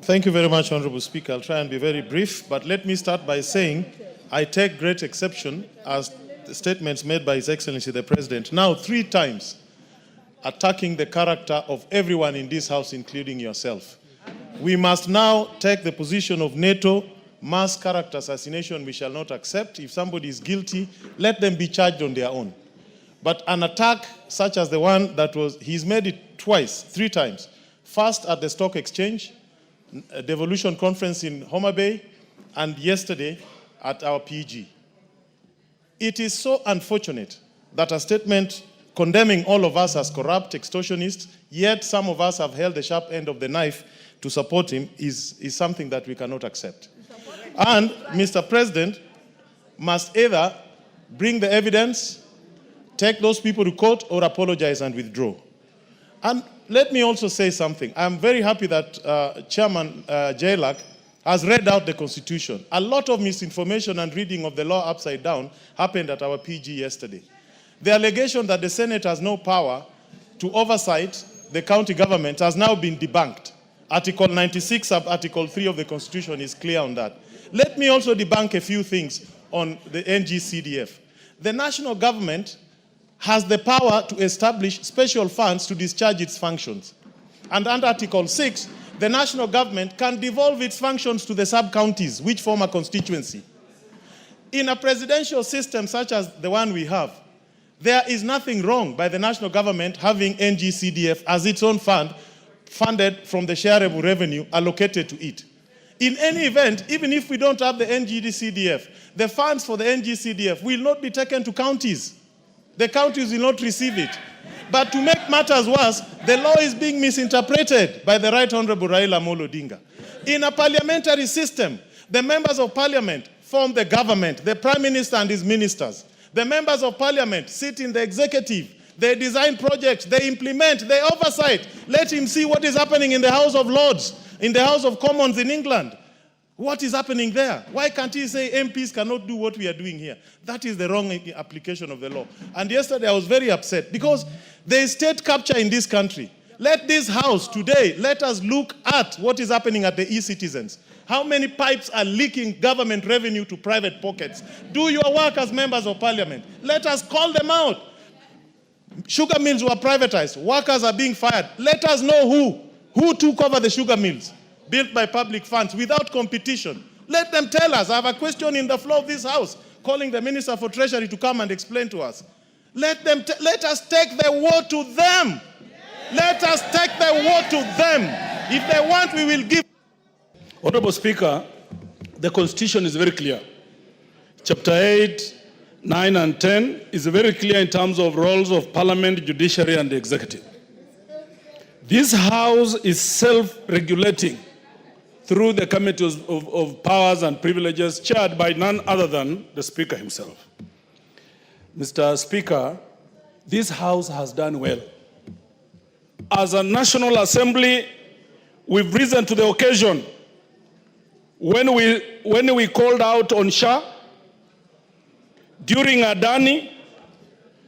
Thank you very much, Honorable Speaker. I'll try and be very brief, but let me start by saying I take great exception as the statements made by His Excellency the President, now 3 times, attacking the character of everyone in this House, including yourself. We must now take the position of NATO. Mass character assassination we shall not accept. If somebody is guilty, let them be charged on their own. But an attack such as the one that was, he's made it twice, 3 times. First at the Stock Exchange, a devolution conference in Homa Bay, and yesterday at our PG. It is so unfortunate that a statement condemning all of us as corrupt, extortionists, yet some of us have held the sharp end of the knife to support him is something that we cannot accept. And Mr. President must either bring the evidence, take those people to court, or apologize and withdraw. And let me also say something. I'm very happy that Chairman Jailak has read out the Constitution. A lot of misinformation and reading of the law upside down happened at our PG yesterday. The allegation that the Senate has no power to oversight the county government has now been debunked. Article 96 sub Article 3 of the Constitution is clear on that. Let me also debunk a few things on the NGCDF. The national government has the power to establish special funds to discharge its functions. And under Article 6, the national government can devolve its functions to the sub-counties, which form a constituency. In a presidential system such as the one we have, there is nothing wrong by the national government having NGCDF as its own fund, funded from the shareable revenue allocated to it. In any event, even if we don't have the NGCDF, the funds for the NGCDF will not be taken to counties. The counties will not receive it. But to make matters worse, the law is being misinterpreted by the Right Honorable Raila Amolo Odinga. In a parliamentary system, the members of parliament form the government, the prime minister and his ministers. The members of parliament sit in the executive. They design projects, they implement, they oversight. Let him see what is happening in the House of Lords, in the House of Commons in England. What is happening there? Why can't he say MPs cannot do what we are doing here? That is the wrong application of the law. And yesterday I was very upset because there is state capture in this country. Let this House today, let us look at what is happening at the e-citizens. How many pipes are leaking government revenue to private pockets? Do your work as members of parliament. Let us call them out. Sugar mills were privatized. Workers are being fired. Let us know who took over the sugar mills built by public funds without competition. Let them tell us. I have a question in the floor of this House calling the Minister for Treasury to come and explain to us. Let us take the war to them. Let us take the war to them. If they want, we will give. Honorable Speaker, the Constitution is very clear. Chapter 8, 9 and 10 is very clear in terms of roles of Parliament, Judiciary and the Executive. This House is self-regulating through the Committees of Powers and Privileges chaired by none other than the Speaker himself. Mr. Speaker, this House has done well. As a National Assembly, we've risen to the occasion. When we called out on Shah, during Adani,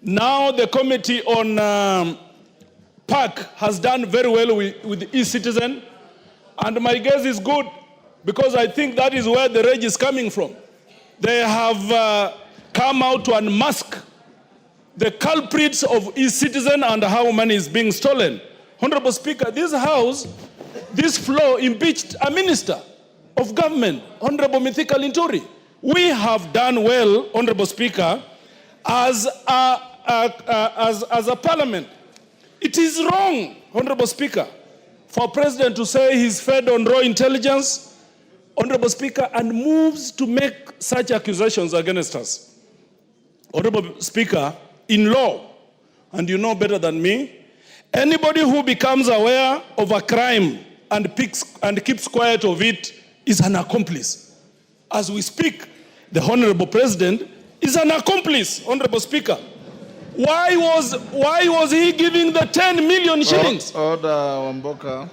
now the Committee on PAC has done very well with e-citizen, and my guess is good because I think that is where the rage is coming from. They have come out to unmask the culprits of e-citizen and how money is being stolen. Honorable Speaker, this House, this floor impeached a minister of government, Honorable Mithika Linturi. We have done well, Honorable Speaker, as a parliament. It is wrong, Honorable Speaker, for President to say he's fed on raw intelligence, Honorable Speaker, and moves to make such accusations against us. Honorable Speaker, in law, and you know better than me, anybody who becomes aware of a crime and keeps quiet of it is an accomplice. As we speak, the Honorable President is an accomplice, Honorable Speaker. Why was he giving the 10 million shillings? Order, Wamboka.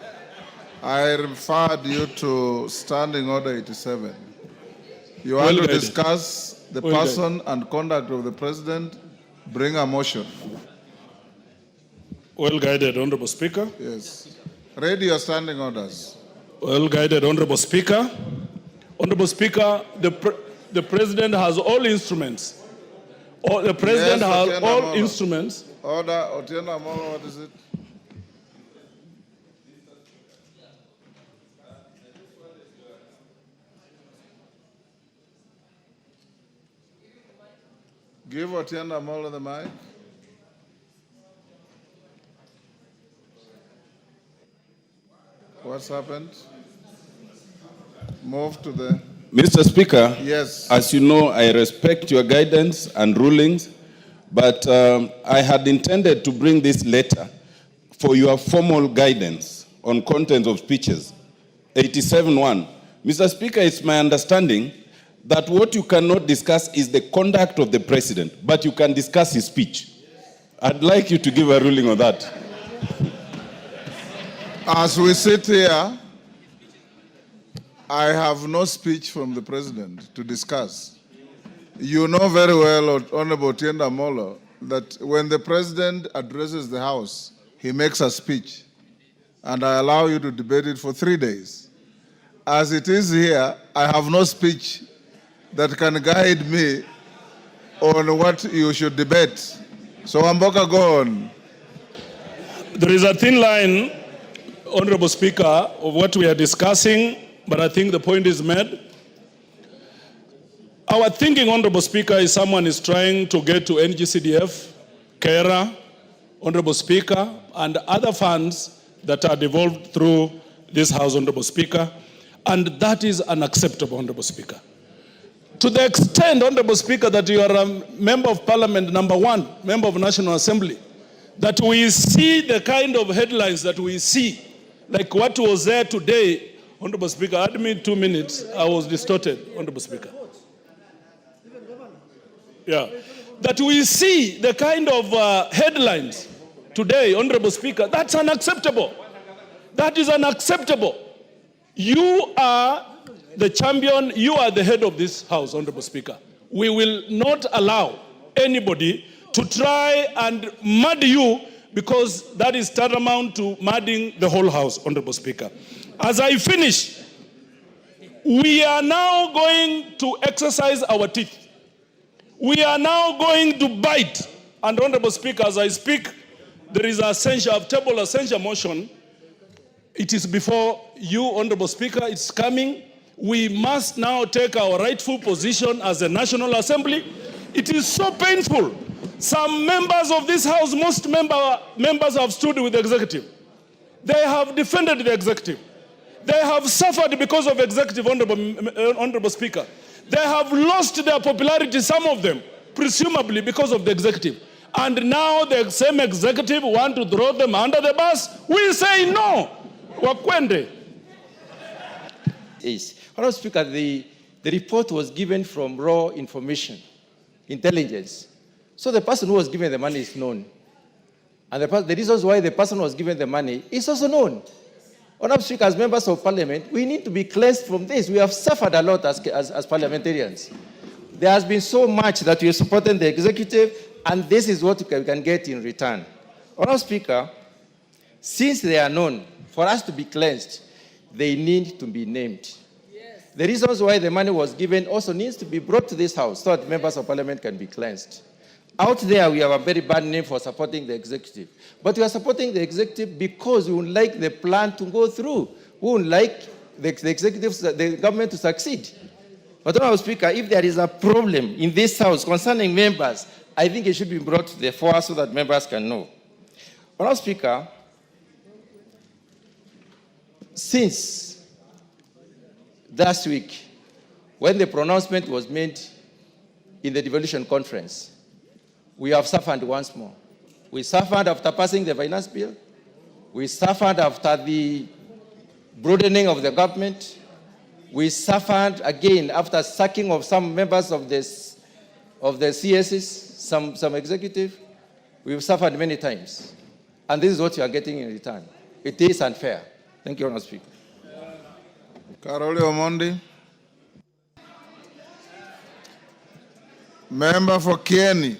I referred you to Standing Order 87. You want to discuss the person and conduct of the President? Bring a motion. Well guided, Honorable Speaker. Yes. Read your standing orders. Well guided, Honorable Speaker. Honorable Speaker, the President has all instruments. The President has Otieno all Amolo. instruments. Order, Otieno Amolo, what is it? Give Otieno Amolo the mic. What's happened? Move to the... Mr. Speaker, Yes. as you know, I respect your guidance and rulings, but I had intended to bring this letter for your formal guidance on contents of speeches. 87.1. Mr. Speaker, it's my understanding that what you cannot discuss is the conduct of the president, but you can discuss his speech. I'd like you to give a ruling on that. As we sit here, I have no speech from the president to discuss. You know very well, Honorable Otieno Amolo, that when the president addresses the House, he makes a speech, and I allow you to debate it for 3 days. As it is here, I have no speech that can guide me on what you should debate. So, Amboka, go on. There is a thin line, Honorable Speaker, of what we are discussing, but I think the point is made. Our thinking, Honorable Speaker, is someone is trying to get to NGCDF, KERA, Honorable Speaker, and other funds that are devolved through this House, Honorable Speaker, and that is unacceptable, Honorable Speaker. To the extent, Honorable Speaker, that you are a member of Parliament, #1, member of National Assembly, that we see the kind of headlines that we see, like what was there today, Honorable Speaker, add me 2 minutes, I was distorted, Honorable Speaker. Yeah, that we see the kind of headlines today, Honorable Speaker, that's unacceptable. That is unacceptable. You are the champion, you are the head of this House, Honorable Speaker. We will not allow anybody to try and mud you, because that is tantamount to mudding the whole House, Honorable Speaker. As I finish, we are now going to exercise our teeth. We are now going to bite. And Honorable Speaker, as I speak, there is a table of censure motion. It is before you, Honorable Speaker, it's coming. We must now take our rightful position as a National Assembly. It is so painful. Some members of this House, most members have stood with the executive. They have defended the executive. They have suffered because of executive, Honorable Speaker. They have lost their popularity, some of them, presumably because of the executive. And now the same executive want to throw them under the bus. We say no. Wakwende. Honorable Speaker, the report was given from raw information, intelligence. So the person who was given the money is known. And the reasons why the person was given the money is also known. Honorable Speaker, as members of Parliament, we need to be cleansed from this. We have suffered a lot as parliamentarians. There has been so much that we are supporting the executive, and this is what we can get in return. Honorable Speaker, since they are known, for us to be cleansed, they need to be named. Yes. The reasons why the money was given also needs to be brought to this House so that members of Parliament can be cleansed. Out there, we have a very bad name for supporting the executive. But we are supporting the executive because we would like the plan to go through. We would like the government to succeed. But Honorable Speaker, if there is a problem in this House concerning members, I think it should be brought to the fore so that members can know. Honorable Speaker, since last week, when the pronouncement was made in the devolution conference, we have suffered once more. We suffered after passing the finance bill. We suffered after the broadening of the government. We suffered again after sacking of some members of the CSs, some executive. We've suffered many times. And this is what you are getting in return. It is unfair. Thank you, Honourable Speaker. Karoli Omondi. Member for Kenyan.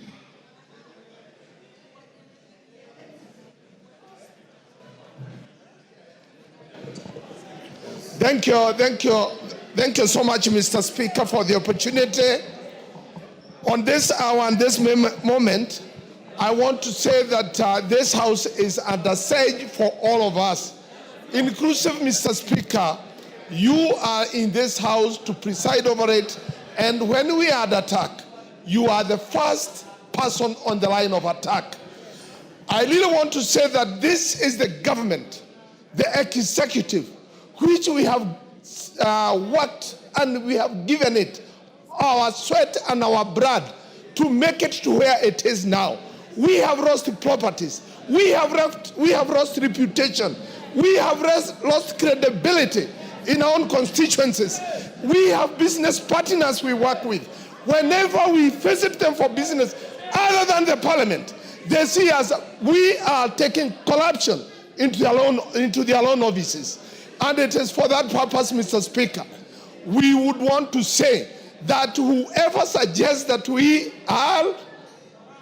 Thank you so much, Mr. Speaker, for the opportunity. On this hour and this moment, I want to say that this House is under siege for all of us. Inclusive, Mr. Speaker, you are in this House to preside over it, and when we are under attack, you are the first person on the line of attack. I really want to say that this is the government, the executive, which we have worked and we have given it our sweat and our blood to make it to where it is now. We have lost properties. We have lost reputation. We have lost credibility in our own constituencies. We have business partners we work with. Whenever we visit them for business, other than the parliament, they see us, we are taking corruption into their own offices. And it is for that purpose, Mr. Speaker, we would want to say that whoever suggests that we are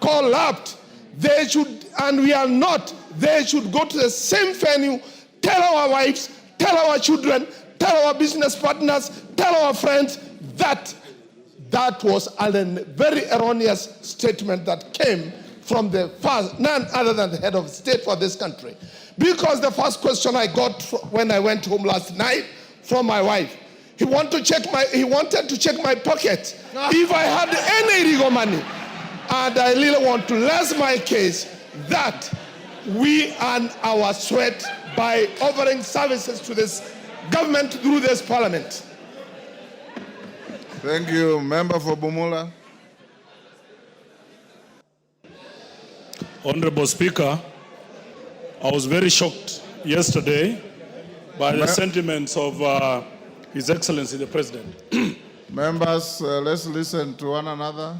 corrupt, they should, and we are not, they should go to the same venue, tell our wives, tell our children, tell our business partners, tell our friends that that was a very erroneous statement that came from none other than the head of state for this country. Because the first question I got when I went home last night from my wife, he wanted to check my pocket if I had any illegal money. And I really want to rest my case that we earn our sweat by offering services to this government through this parliament. Thank you. Member for Bumula. Honorable Speaker, I was very shocked yesterday by the sentiments of His Excellency the President. Members, let's listen to one another.